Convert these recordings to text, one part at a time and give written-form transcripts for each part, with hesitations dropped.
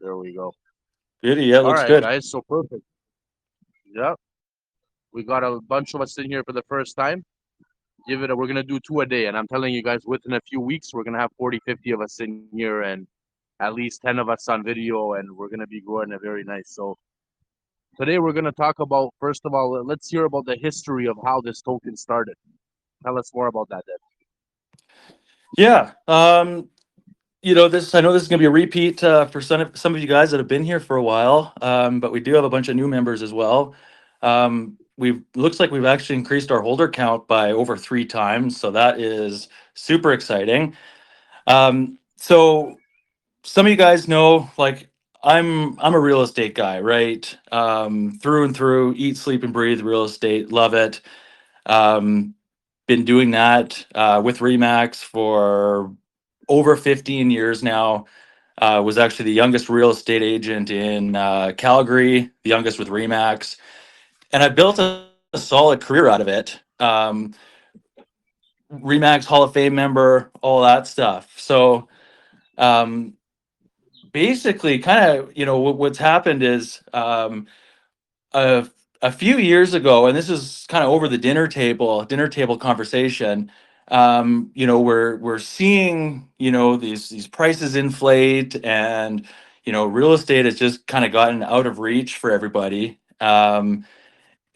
There we go. Beauty, yeah, All looks right, good. guys. So perfect. Yep. We got a bunch of us in here for the first time. We're gonna do two a day, and I'm telling you guys, within a few weeks, we're gonna have 40, 50 of us in here, and at least 10 of us on video, and we're gonna be growing it very nice. So today we're gonna talk about, first of all, let's hear about the history of how this token started. Tell us more about that, Deb. Yeah. This I know this is gonna be a repeat for some of you guys that have been here for a while. But we do have a bunch of new members as well. We've looks like we've actually increased our holder count by over 3 times, so that is super exciting. So some of you guys know, like I'm a real estate guy, right? Through and through, eat, sleep, and breathe real estate, love it. Um, been doing that with Remax for over 15 years now. Was actually the youngest real estate agent in Calgary, the youngest with Remax, and I built a solid career out of it. Remax Hall of Fame member, all that stuff. So um, basically, kind of, what's happened is a, a few years ago, and this is kind of over the dinner table conversation. We're seeing these prices inflate, and real estate has just kind of gotten out of reach for everybody.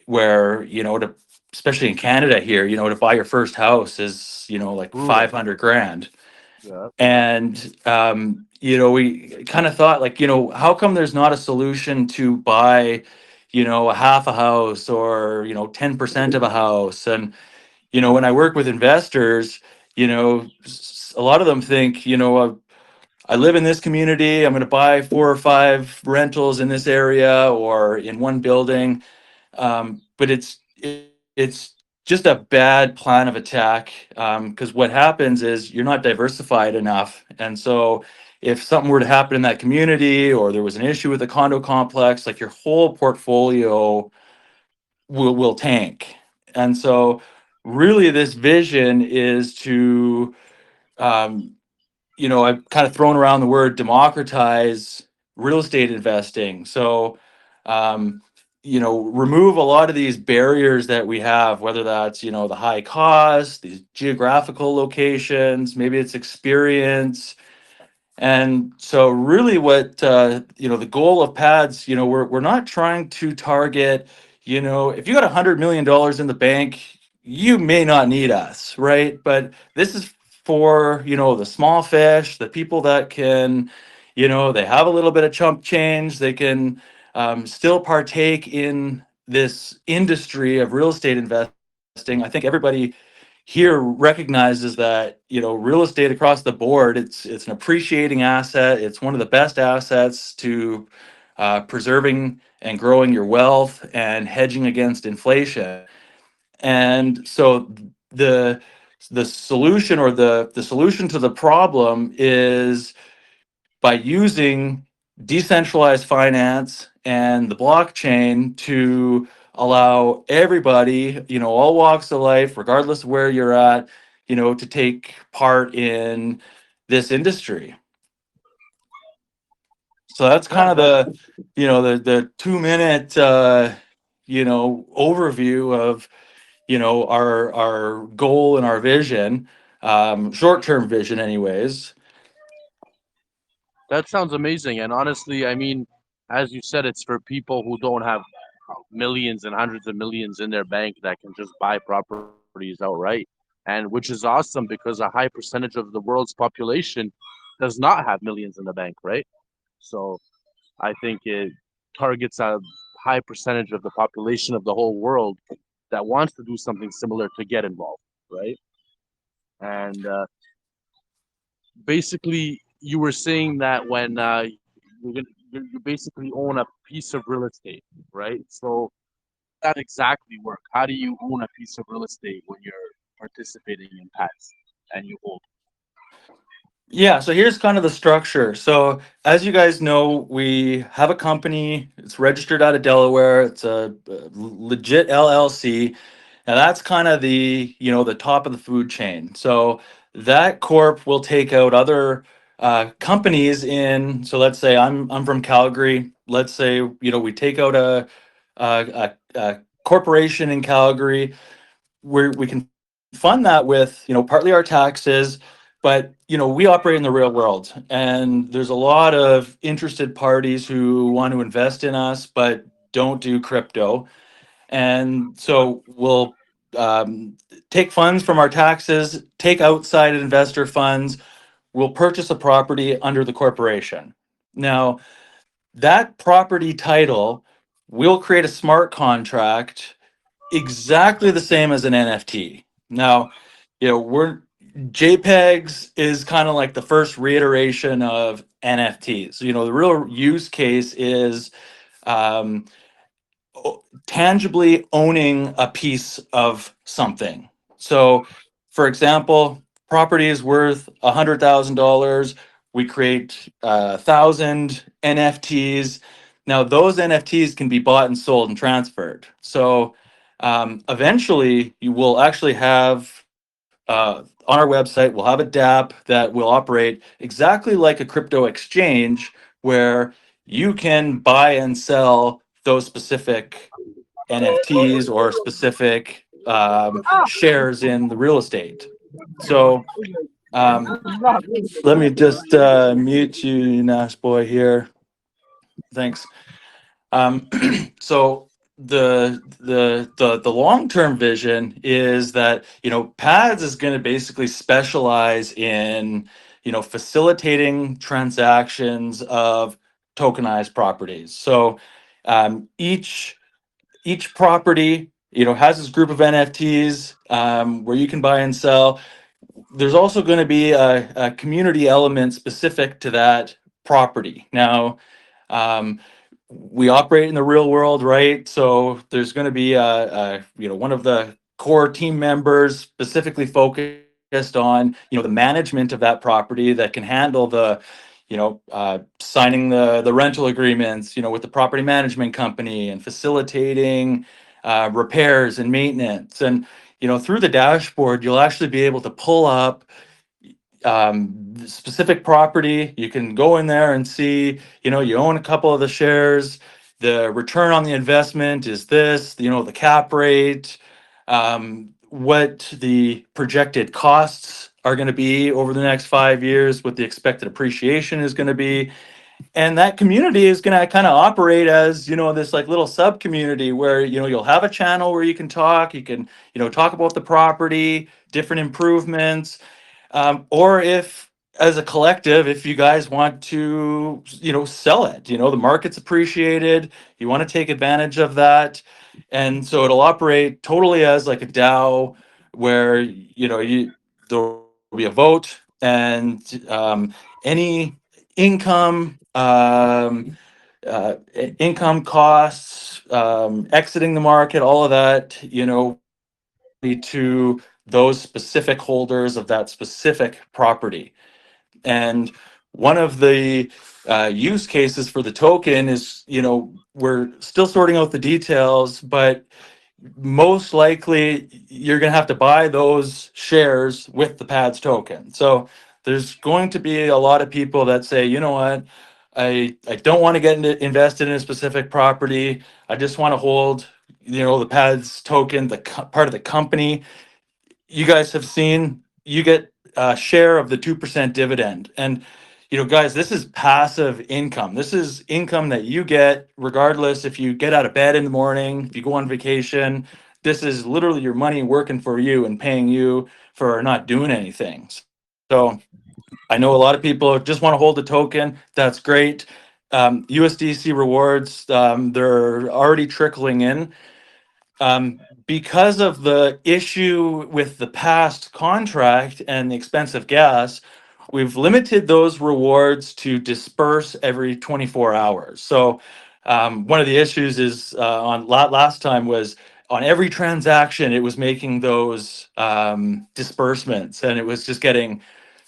Where to especially in Canada here, to buy your first house is like Brutal. 500 grand. Yeah. And we kind of thought, like, how come there's not a solution to buy, a half a house, or 10% of a house? And when I work with investors, a lot of them think, I live in this community, I'm going to buy 4 or 5 rentals in this area or in one building. But it's just a bad plan of attack, because what happens is you're not diversified enough. And so if something were to happen in that community, or there was an issue with the condo complex, like, your whole portfolio will tank. And so really this vision is to, um, I've kind of thrown around the word democratize real estate investing. So, um, remove a lot of these barriers that we have, whether that's, the high cost, these geographical locations, maybe it's experience. And so really what, the goal of PADS, we're not trying to target, if you got $100 million in the bank, you may not need us, right? But this is for, the small fish, the people that can, they have a little bit of chump change, they can still partake in this industry of real estate investing. I think everybody here recognizes that real estate across the board, it's an appreciating asset. It's one of the best assets to preserving and growing your wealth and hedging against inflation. And so the the solution, or the solution to the problem, is by using decentralized finance and the blockchain to allow everybody, all walks of life, regardless of where you're at, to take part in this industry. So that's Yeah, kind of that the 2 minute overview of our goal and our vision, short term vision, anyways. that sounds amazing. And honestly, I mean, as you said, it's for people who don't have millions and hundreds of millions in their bank that can just buy properties outright. And which is awesome because a high percentage of the world's population does not have millions in the bank, right? So I think it targets a high percentage of the population of the whole world that wants to do something similar to get involved, right? And basically, you were saying that when you basically own a piece of real estate, right? So that exactly work? How do you own a piece of real estate when you're participating in PATS and you hold? Yeah, so here's kind of the structure. So, as you guys know, we have a company. It's registered out of Delaware. It's a legit LLC, and that's kind of the top of the food chain. So that corp will take out other companies in. So let's say I'm from Calgary. Let's say we take out a corporation in Calgary where we can fund that with partly our taxes, but we operate in the real world, and there's a lot of interested parties who want to invest in us but don't do crypto. And so we'll um, take funds from our taxes, take outside investor funds, we'll purchase a property under the corporation. Now, that property title will create a smart contract exactly the same as an NFT. Now, we're JPEGs is kind of like the first reiteration of NFTs. The real use case is um, tangibly owning a piece of something. So, for example, property is worth $100,000. We create 1,000 NFTs. Now, those NFTs can be bought and sold and transferred. So, eventually, you will actually have on our website, we'll have a DApp that will operate exactly like a crypto exchange where you can buy and sell those specific NFTs or specific shares in the real estate. So um, let me just mute you, Nash boy, here. Thanks. So the long term vision is that PADS is going to basically specialize in facilitating transactions of tokenized properties. So each property has this group of NFTs where you can buy and sell. There's also going to be a community element specific to that property. Now, um, we operate in the real world, right? So there's going to be one of the core team members specifically focused on the management of that property that can handle the signing the rental agreements with the property management company and facilitating repairs and maintenance. And through the dashboard, you'll actually be able to pull up specific property. You can go in there and see, you own a couple of the shares. The return on the investment is this, the cap rate, what the projected costs are going to be over the next 5 years, what the expected appreciation is going to be. And that community is going to kind of operate as this like little sub community where you'll have a channel where you can talk, talk about the property, different improvements, or if as a collective, if you guys want to sell it, the market's appreciated, you want to take advantage of that. And so it'll operate totally as like a DAO where there'll be a vote, and any income income costs, exiting the market, all of that, to those specific holders of that specific property. And one of the use cases for the token is, we're still sorting out the details, but most likely you're going to have to buy those shares with the PADS token. So there's going to be a lot of people that say, you know what, I don't want to get invested in a specific property. I just want to hold, the PADS token, part of the company. You guys have seen, you get a share of the 2% dividend. And, guys, this is passive income. This is income that you get regardless if you get out of bed in the morning, if you go on vacation. This is literally your money working for you and paying you for not doing anything. So I know a lot of people just want to hold the token. That's great. USDC rewards, they're already trickling in. Because of the issue with the past contract and the expensive gas, we've limited those rewards to disperse every 24 hours. So one of the issues is on last time was on every transaction, it was making those disbursements, and it was just getting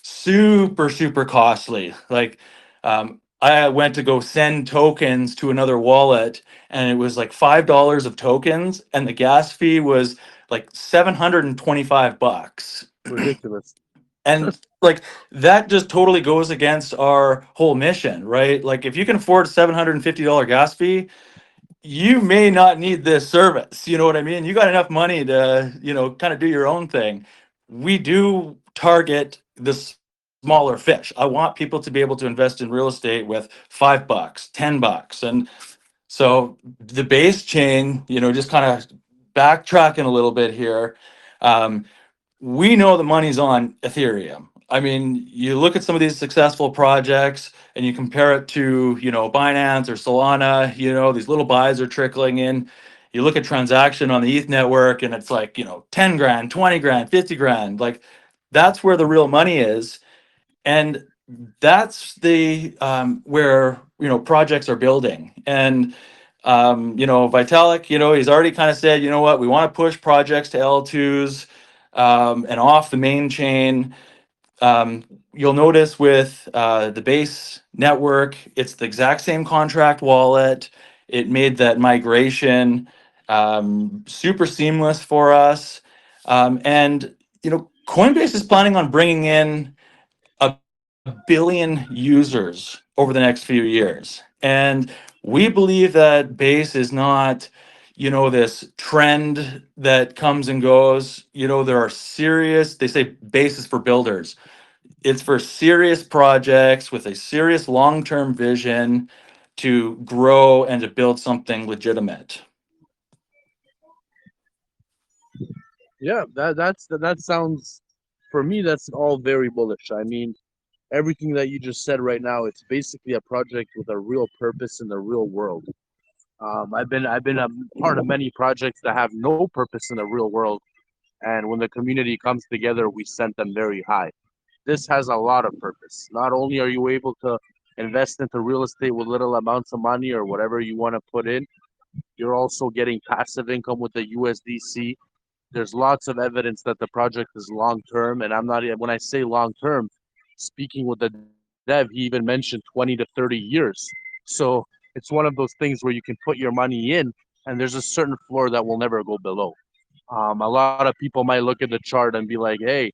super, super costly. Like I went to go send tokens to another wallet, and it was like $5 of tokens, and the gas fee was like $725. Ridiculous. And like that just totally goes against our whole mission, right? Like if you can afford $750 gas fee, you may not need this service. You know what I mean? You got enough money to, kind of do your own thing. We do target the smaller fish. I want people to be able to invest in real estate with $5, $10. And so the base chain, just kind of backtracking a little bit here. Um, we know the money's on Ethereum. I mean, you look at some of these successful projects and you compare it to, Binance or Solana, these little buys are trickling in. You look at transaction on the ETH network and it's like, 10 grand, 20 grand, 50 grand. Like that's where the real money is. And that's the where projects are building. And Vitalik, he's already kind of said, what, we want to push projects to L2s and off the main chain. You'll notice with the base network, it's the exact same contract wallet. It made that migration super seamless for us. And Coinbase is planning on bringing in a billion users over the next few years. And we believe that base is not, this trend that comes and goes. There are serious, they say base is for builders. It's for serious projects with a serious long-term vision to grow and to build something legitimate. Yeah, that sounds, for me, that's all very bullish. I mean, everything that you just said right now, it's basically a project with a real purpose in the real world. I've been a part of many projects that have no purpose in the real world, and when the community comes together, we sent them very high. This has a lot of purpose. Not only are you able to invest into real estate with little amounts of money or whatever you want to put in, you're also getting passive income with the USDC. There's lots of evidence that the project is long term, and I'm not, when I say long term, speaking with the dev, he even mentioned 20 to 30 years. So it's one of those things where you can put your money in, and there's a certain floor that will never go below. A lot of people might look at the chart and be like, hey,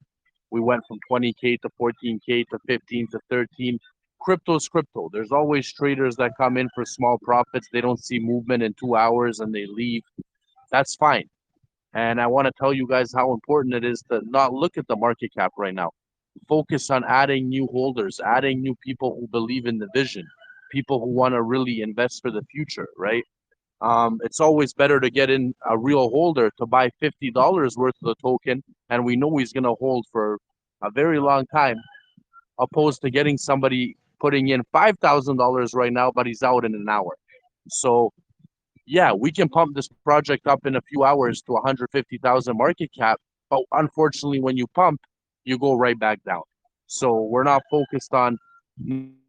we went from 20K to 14K to 15 to 13. Crypto's crypto. There's always traders that come in for small profits. They don't see movement in 2 hours and they leave. That's fine. And I want to tell you guys how important it is to not look at the market cap right now. Focus on adding new holders, adding new people who believe in the vision, people who want to really invest for the future, right? It's always better to get in a real holder to buy $50 worth of the token, and we know he's going to hold for a very long time, opposed to getting somebody putting in $5,000 right now, but he's out in an hour. So yeah, we can pump this project up in a few hours to 150,000 market cap, but unfortunately, when you pump, you go right back down. So we're not focused on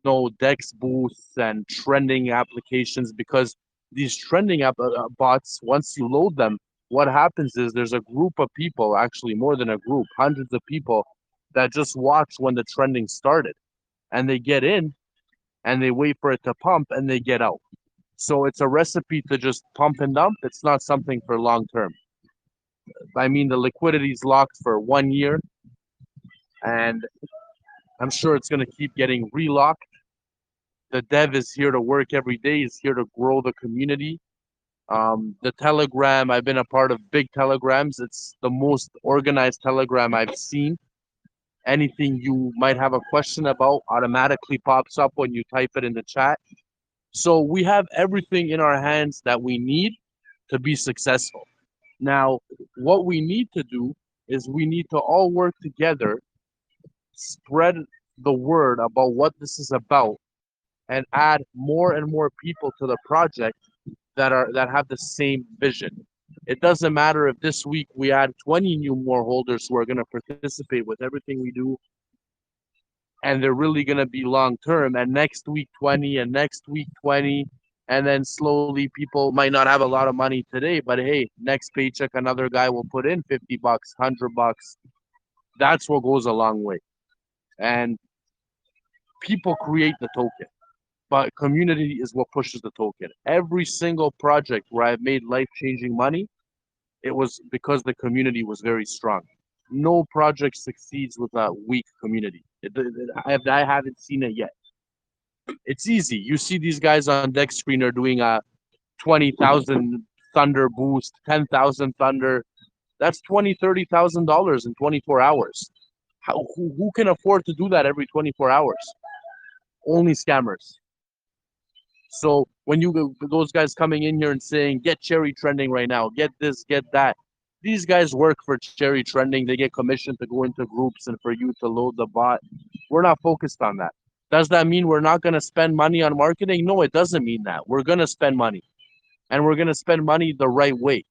no Dex boosts and trending applications, because these trending bots, once you load them, what happens is there's a group of people, actually more than a group, hundreds of people that just watch when the trending started, and they get in and they wait for it to pump and they get out. So it's a recipe to just pump and dump. It's not something for long term. I mean, the liquidity is locked for 1 year, and I'm sure it's going to keep getting relocked. The dev is here to work every day. Is here to grow the community. The Telegram, I've been a part of big Telegrams. It's the most organized Telegram I've seen. Anything you might have a question about automatically pops up when you type it in the chat. So we have everything in our hands that we need to be successful. Now, what we need to do is we need to all work together, spread the word about what this is about, and add more and more people to the project that have the same vision. It doesn't matter if this week we add 20 new more holders who are going to participate with everything we do, and they're really going to be long term, and next week 20 and next week 20, and then slowly people might not have a lot of money today, but hey, next paycheck another guy will put in 50 bucks, 100 bucks. That's what goes a long way. And people create the token, but community is what pushes the token. Every single project where I've made life changing money, it was because the community was very strong. No project succeeds with a weak community. I haven't seen it yet. It's easy. You see these guys on deck screen are doing a 20,000 Thunder boost, 10,000 Thunder. That's $20,000, $30,000 in 24 hours. Who can afford to do that every 24 hours? Only scammers. So when those guys coming in here and saying get cherry trending right now, get this, get that, these guys work for cherry trending. They get commission to go into groups and for you to load the bot. We're not focused on that. Does that mean we're not going to spend money on marketing? No, it doesn't mean that. We're going to spend money, and we're going to spend money the right way.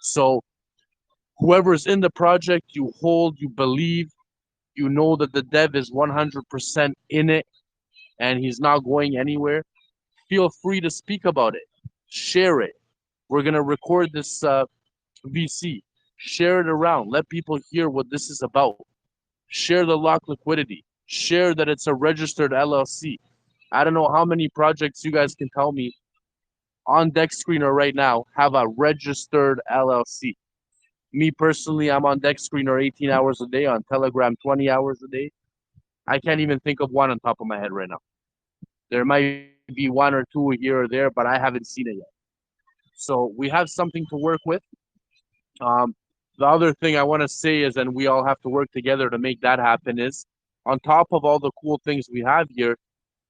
So whoever's in the project, you hold, you believe, you know that the dev is 100% in it and he's not going anywhere, feel free to speak about it. Share it. We're going to record this VC. Share it around. Let people hear what this is about. Share the lock liquidity. Share that it's a registered LLC. I don't know how many projects you guys can tell me on Deck Screener right now have a registered LLC. Me personally, I'm on Deck Screener 18 hours a day, on Telegram 20 hours a day. I can't even think of one on top of my head right now. There might be one or two here or there, but I haven't seen it yet. So we have something to work with. Um, the other thing I want to say is, and we all have to work together to make that happen, is on top of all the cool things we have here,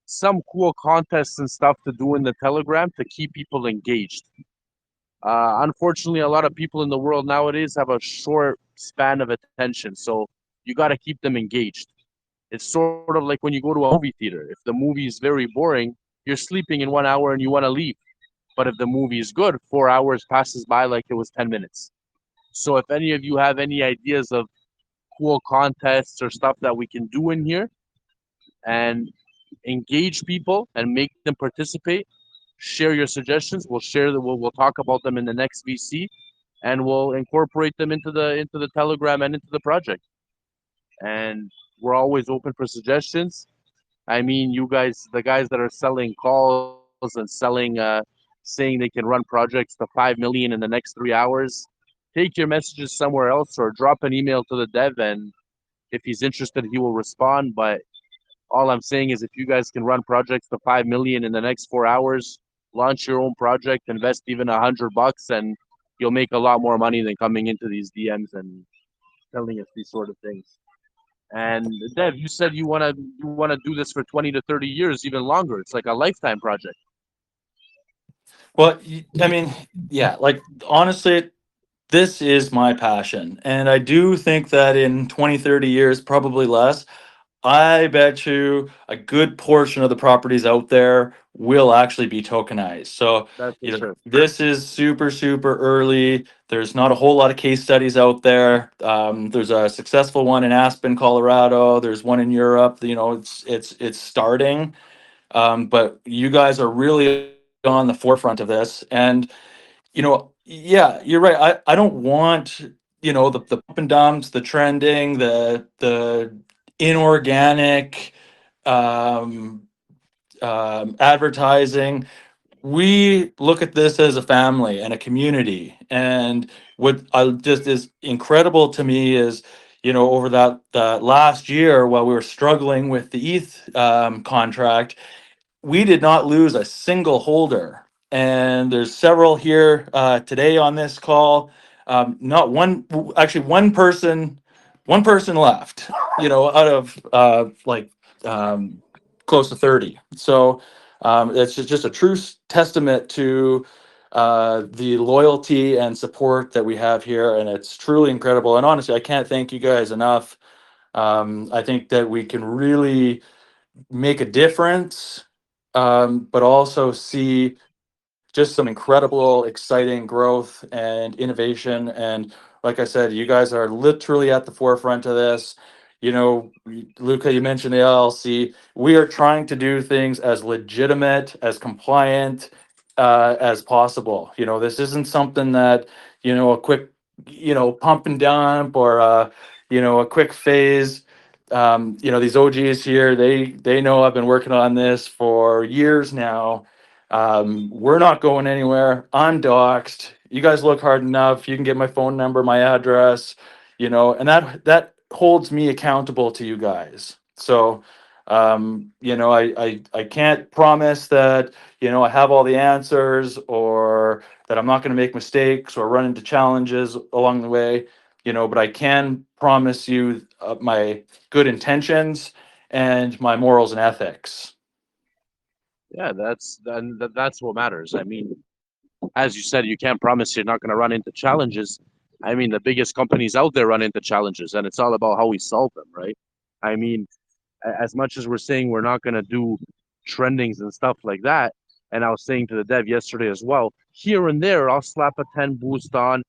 some cool contests and stuff to do in the Telegram to keep people engaged. Unfortunately, a lot of people in the world nowadays have a short span of attention, so you got to keep them engaged. It's sort of like when you go to a movie theater. If the movie is very boring, you're sleeping in 1 hour and you want to leave. But if the movie is good, 4 hours passes by like it was 10 minutes. So if any of you have any ideas of cool contests or stuff that we can do in here and engage people and make them participate, share your suggestions. We'll share the we'll talk about them in the next VC, and we'll incorporate them into the Telegram and into the project. And we're always open for suggestions. I mean, you guys, the guys that are selling calls and saying they can run projects to 5 million in the next 3 hours, take your messages somewhere else or drop an email to the dev. And if he's interested, he will respond. But all I'm saying is, if you guys can run projects to 5 million in the next 4 hours, launch your own project, invest even $100, and you'll make a lot more money than coming into these DMs and telling us these sort of things. And Dev, you said you wanna do this for 20 to 30 years, even longer. It's like a lifetime project. Well, I mean, yeah, like honestly, this is my passion. And I do think that in 20, 30 years, probably less, I bet you a good portion of the properties out there will actually be tokenized. So, That's for sure. this is super, super early. There's not a whole lot of case studies out there. There's a successful one in Aspen, Colorado. There's one in Europe. It's starting. But you guys are really on the forefront of this. And yeah, you're right. I don't want, the pump and dumps, the trending, the inorganic um, advertising. We look at this as a family and a community. And what I just is incredible to me is, over that last year while we were struggling with the ETH contract, we did not lose a single holder. And there's several here today on this call. Not one, actually, one person left. Out of close to 30. So it's just a true testament to the loyalty and support that we have here, and it's truly incredible. And honestly, I can't thank you guys enough. I think that we can really make a difference, but also see just some incredible, exciting growth and innovation. And like I said, you guys are literally at the forefront of this. Luca, you mentioned the LLC. We are trying to do things as legitimate, as compliant as possible. This isn't something that, a quick, pump and dump or, a quick phase. These OGs here, they know I've been working on this for years now. We're not going anywhere. I'm doxxed. You guys look hard enough. You can get my phone number, my address. and that holds me accountable to you guys. So, I can't promise that, I have all the answers, or that I'm not going to make mistakes or run into challenges along the way, but I can promise you my good intentions and my morals and ethics. Yeah, that's what matters. I mean, as you said, you can't promise you're not going to run into challenges. I mean, the biggest companies out there run into challenges, and it's all about how we solve them, right? I mean, as much as we're saying we're not going to do trendings and stuff like that, and I was saying to the dev yesterday as well, here and there, I'll slap a 10 boost on.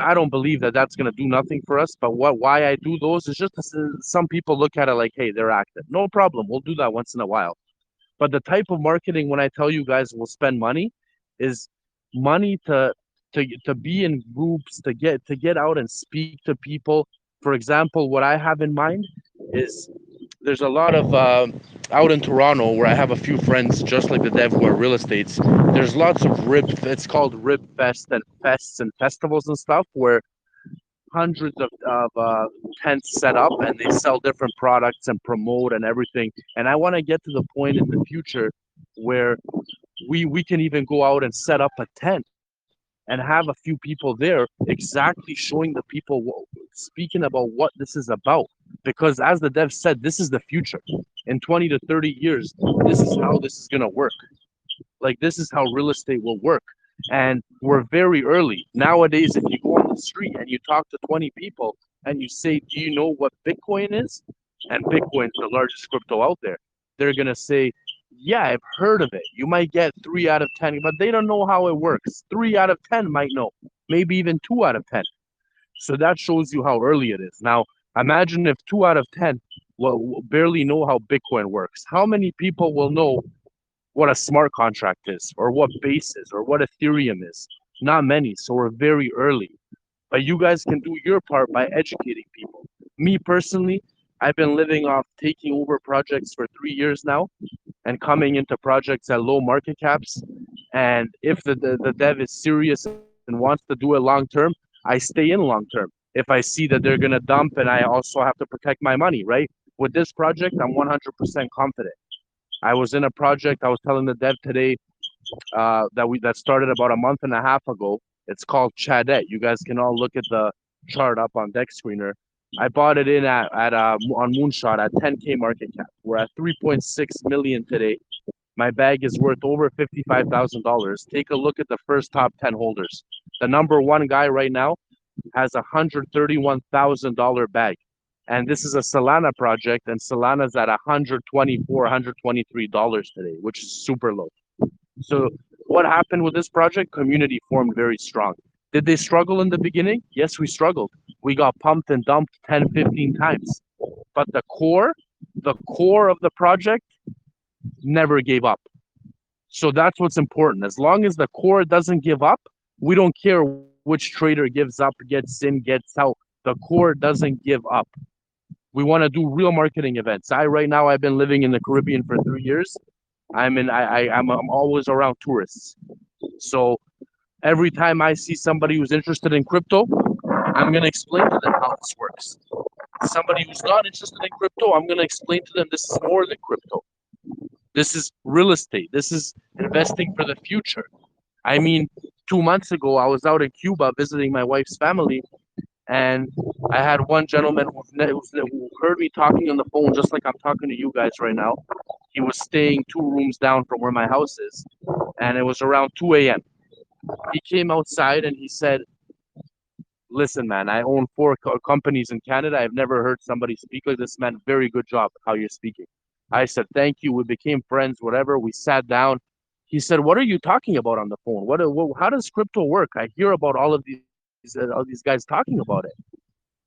I don't believe that that's going to do nothing for us, but why I do those is just some people look at it like, hey, they're active. No problem. We'll do that once in a while. But the type of marketing when I tell you guys we'll spend money is money to be in groups, to get out and speak to people. For example, what I have in mind is there's a lot of out in Toronto where I have a few friends just like the dev who are real estates. There's lots of it's called rib fest and fests and festivals and stuff where hundreds of tents set up and they sell different products and promote and everything. And I want to get to the point in the future where we can even go out and set up a tent and have a few people there exactly showing the people speaking about what this is about, because as the dev said, this is the future. In 20 to 30 years, this is how this is going to work. Like, this is how real estate will work. And we're very early nowadays. If you go on the street and you talk to 20 people and you say, do you know what Bitcoin is? And Bitcoin's the largest crypto out there. They're going to say, yeah, I've heard of it. You might get 3 out of 10, but they don't know how it works. 3 out of 10 might know, maybe even 2 out of 10. So that shows you how early it is. Now, imagine if 2 out of 10 will barely know how Bitcoin works. How many people will know what a smart contract is, or what Base is, or what Ethereum is? Not many. So we're very early. But you guys can do your part by educating people. Me personally, I've been living off taking over projects for 3 years now and coming into projects at low market caps. And if the dev is serious and wants to do it long term, I stay in long term. If I see that they're going to dump and I also have to protect my money, right? With this project, I'm 100% confident. I was in a project, I was telling the dev today that started about a month and a half ago. It's called Chadet. You guys can all look at the chart up on Deck Screener. I bought it in at on Moonshot at 10K market cap. We're at 3.6 million today. My bag is worth over $55,000. Take a look at the first top 10 holders. The number one guy right now has a $131,000 bag. And this is a Solana project, and Solana's at $123 today, which is super low. So what happened with this project? Community formed very strong. Did they struggle in the beginning? Yes, we struggled. We got pumped and dumped 10, 15 times. But the core of the project never gave up. So that's what's important. As long as the core doesn't give up, we don't care which trader gives up, gets in, gets out. The core doesn't give up. We want to do real marketing events. Right now I've been living in the Caribbean for 3 years. I'm always around tourists. So every time I see somebody who's interested in crypto, I'm gonna explain to them how this works. Somebody who's not interested in crypto, I'm gonna explain to them this is more than crypto. This is real estate. This is investing for the future. I mean, 2 months ago, I was out in Cuba visiting my wife's family, and I had one gentleman who heard me talking on the phone, just like I'm talking to you guys right now. He was staying 2 rooms down from where my house is, and it was around 2 a.m. He came outside and he said, listen, man, I own 4 companies in Canada. I've never heard somebody speak like this, man. Very good job how you're speaking. I said, thank you. We became friends, whatever. We sat down. He said, what are you talking about on the phone? How does crypto work? I hear about all these guys talking about it.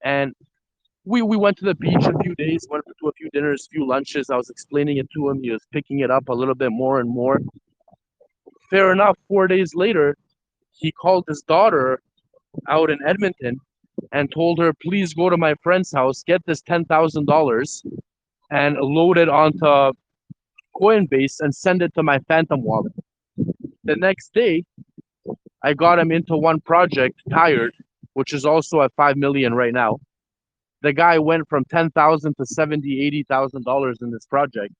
And we went to the beach a few days, went to a few dinners, few lunches. I was explaining it to him. He was picking it up a little bit more and more. Fair enough. 4 days later, he called his daughter out in Edmonton and told her, please go to my friend's house, get this $10,000 and load it onto Coinbase and send it to my Phantom wallet. The next day, I got him into one project, Tired, which is also at 5 million right now. The guy went from 10,000 to 70, $80,000 in this project,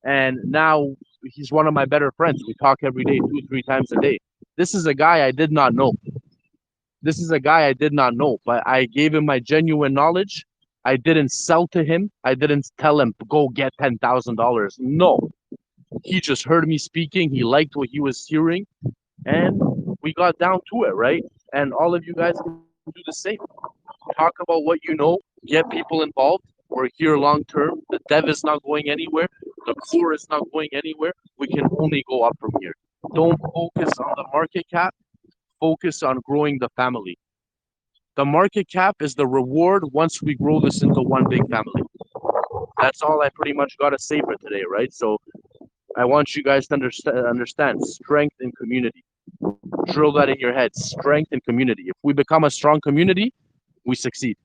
and now he's one of my better friends. We talk every day, 2, 3 times a day. This is a guy I did not know. This is a guy I did not know, but I gave him my genuine knowledge. I didn't sell to him. I didn't tell him go get $10,000. No, he just heard me speaking. He liked what he was hearing, and we got down to it, right? And all of you guys can do the same. Talk about what you know, get people involved. We're here long term. The dev is not going anywhere. The core is not going anywhere. We can only go up from here. Don't focus on the market cap. Focus on growing the family. The market cap is the reward once we grow this into one big family. That's all I pretty much got to say for today, right? So I want you guys to understand strength and community. Drill that in your head. Strength and community. If we become a strong community, we succeed.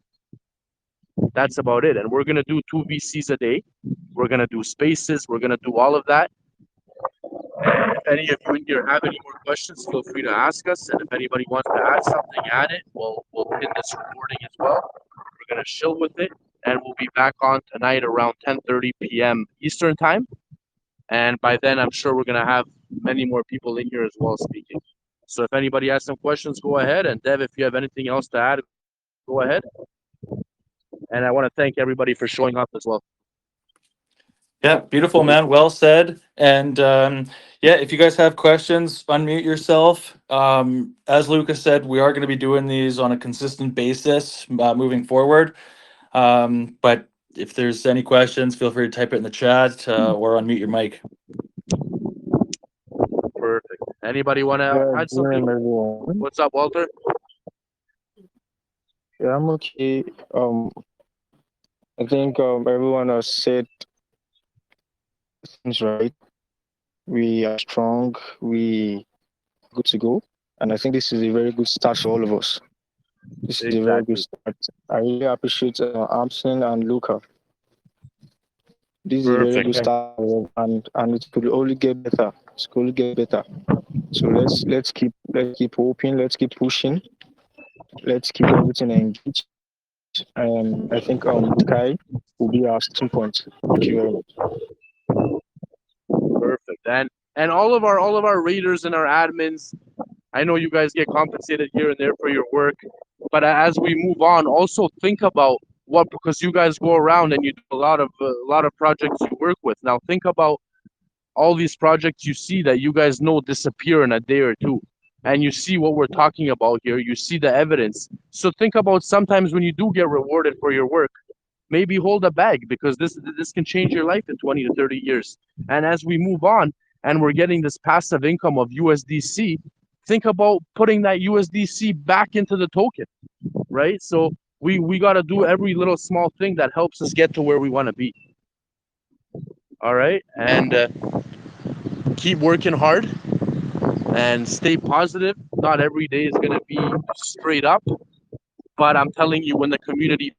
That's about it. And we're gonna do 2 VCs a day. We're gonna do spaces. We're gonna do all of that. If any of you in here have any more questions, feel free to ask us. And if anybody wants to add something, add it. We'll pin this recording as well. We're gonna chill with it, and we'll be back on tonight around 10:30 p.m. Eastern time. And by then, I'm sure we're gonna have many more people in here as well speaking. So if anybody has some questions, go ahead. And Dev, if you have anything else to add, go ahead. And I want to thank everybody for showing up as well. Yeah, beautiful, man. Well said. And yeah, if you guys have questions, unmute yourself. As Lucas said, we are going to be doing these on a consistent basis moving forward. But if there's any questions, feel free to type it in the chat or unmute your mic. Perfect. Anybody want to add something? Everyone. What's up, Walter? Yeah, I'm okay. I think everyone has said things right. We are strong. We are good to go, and I think this is a very good start for all of us. This is a very good start. I really appreciate Amson and Luca. This is a very good start, and it could only get better. It could only get better. So let's keep hoping. Let's keep pushing. Let's keep everything engaged. I think Sky will be our starting point. Thank you very much. Perfect. And all of our raiders and our admins, I know you guys get compensated here and there for your work, but as we move on, also think about what, because you guys go around and you do a lot of projects you work with. Now think about all these projects you see that you guys know disappear in a day or two, and you see what we're talking about here. You see the evidence. So think about sometimes when you do get rewarded for your work, maybe hold a bag, because this can change your life in 20 to 30 years. And as we move on and we're getting this passive income of USDC, think about putting that USDC back into the token, right? So we got to do every little small thing that helps us get to where we want to be. All right, and keep working hard and stay positive. Not every day is going to be straight up, but I'm telling you, when the community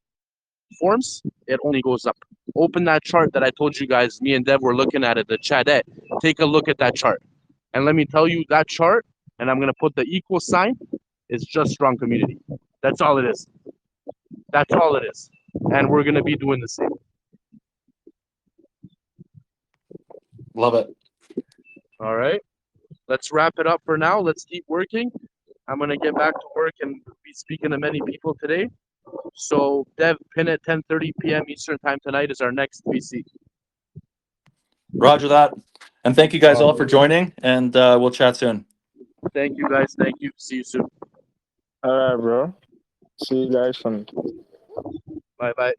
forms, it only goes up. Open that chart that I told you guys, me and Dev were looking at it, the Chadet. Take a look at that chart. And let me tell you, that chart, and I'm going to put the equal sign, is just strong community. That's all it is. That's all it is. And we're going to be doing the same. Love it. All right. Let's wrap it up for now. Let's keep working. I'm going to get back to work and be speaking to many people today. So Dev, pin at 10:30 p.m. Eastern time tonight is our next VC. Roger that. And thank you guys all for joining, and we'll chat soon. Thank you, guys. Thank you. See you soon. All right, bro. See you guys soon. Bye-bye.